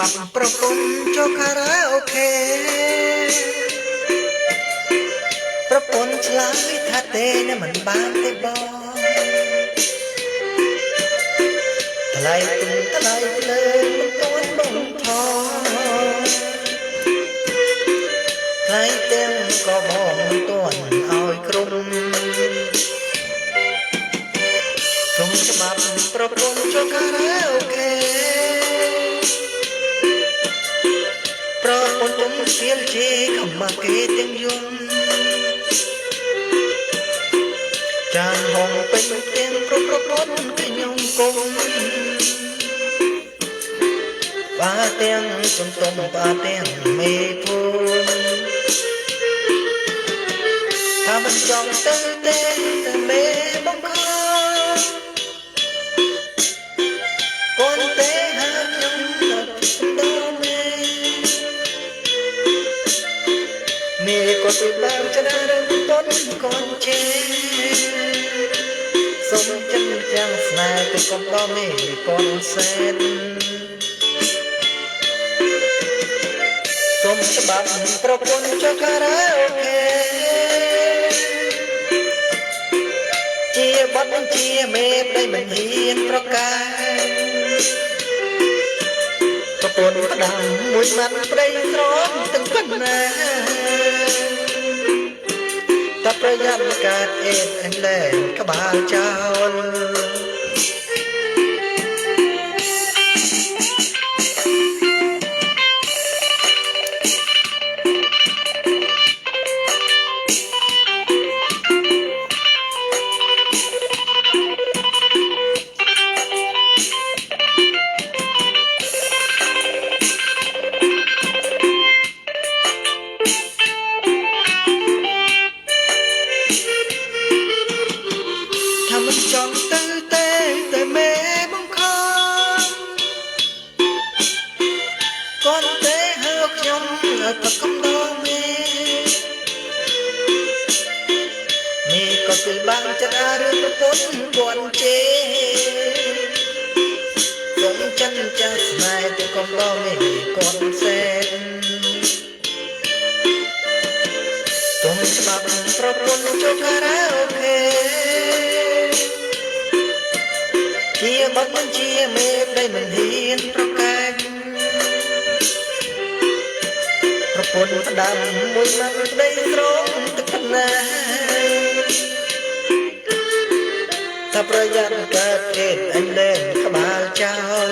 ប់ប្រពន្ធចូលខារ៉ាអូខេប្រពន្ធឆ្លើយថាទេនឹងមិនបានទេបងថ្លៃទុំថ្លៃលើមិនទាន់បងថថ្លៃទាំងក៏បងមិនទាន់ឲ្យក្រុមក្នុងច្បាប់ប្រពន្ធចូលខារ៉ាអូខេប្រពន្ធទុំស្ទៀលជេខំមកគេទាំងយំចានហងពេញទាំងប្រពន្ធខ្ញុំគុំបាទាំងសំទុំបាទាំងមេភូមិថាមិនចង់ទៅទេតែមេបងខំកូនទេហាខ្ញុំដល់មេក៏ទៅបានច្រើនរំពន់កូនជេសុំចិនចាំស្នេហ៍ទៅកុំដល់មេកូនសែនសុំច្បាប់ប្រពន្ធចូលខារ៉ាអូខេជាបទបញ្ជាមេប្តីមិនហ៊ានប្រកាសប្រពន្ធផ្ដាំមួយម៉ាត់ប្តីស្រមទាំងប៉ុណ្ណាតែប្រយ័ត្នកើតអេតអេលែងក្បាលចោលមិនចង់ទៅទេតែមេបង្ខំកូនទេហៅខ្ញុំទៅកំដងមេក៏ទៅបានចិត្តអារឿងប្រពន្ធគួនជេសុំចិនចាស់ស្នេហ៍ទៅកំដងមេកូនសែនទុំច្បាប់ប្រពន្ធចូលខារ៉ាអូខេជាបទបញ្ជាមេប្តីមិនហ៊ានប្រកាសប្រពន្ធស្ដាំមួយម៉ាត់ប្តីស្រងទឹកណាថាប្រយ័ត្នកើតអេតអញលែងក្បាលចោល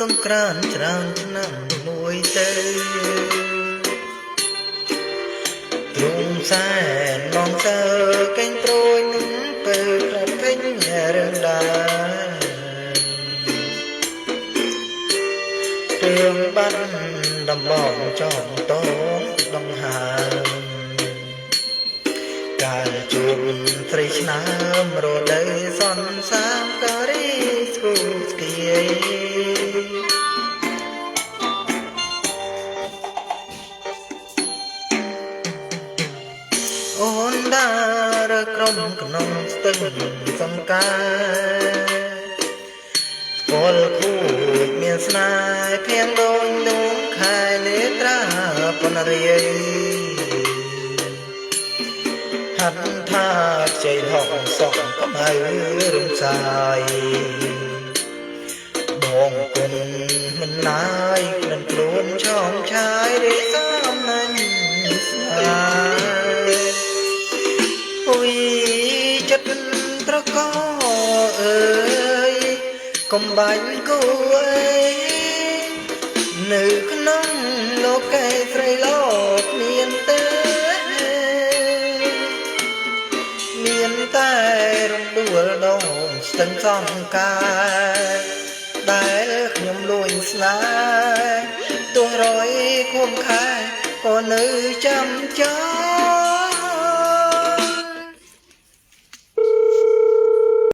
សង្គ្រាមច្រើនឆ្នាំមួយទៅទ្រង់សែនបងសើកេងព្រួយនឹងពេលប្រភេទរឿងដែររឿងបាត់ដំបងចំតងដងហើកាលជួបស្រីឆ្នើមរដូវសន្សាមការីស្គូស្គីអូនដើរក្រុមក្នុងស្ទឹងសង្ការពលគូមានស្នេហ៍ភៀងដូចនោះខែនេត្រាពនរាយហាត់ថាខ្ចីហកសក់កំហៅរំសាយបងគុណមិនណាយក្លិនខ្លួនឆោមឆាយរីសំណាញ់ស្នេហ៍អុយចិត្តត្រកអើយកុំបាញ់គូអើយនៅក្នុងលោកឯស្រីលោកមានទេមានតែរំដួលដងស្ទឹងសង្ការដែលខ្ញុំលួចស្នេហ៍ ខុំខែក៏នៅចាំចោល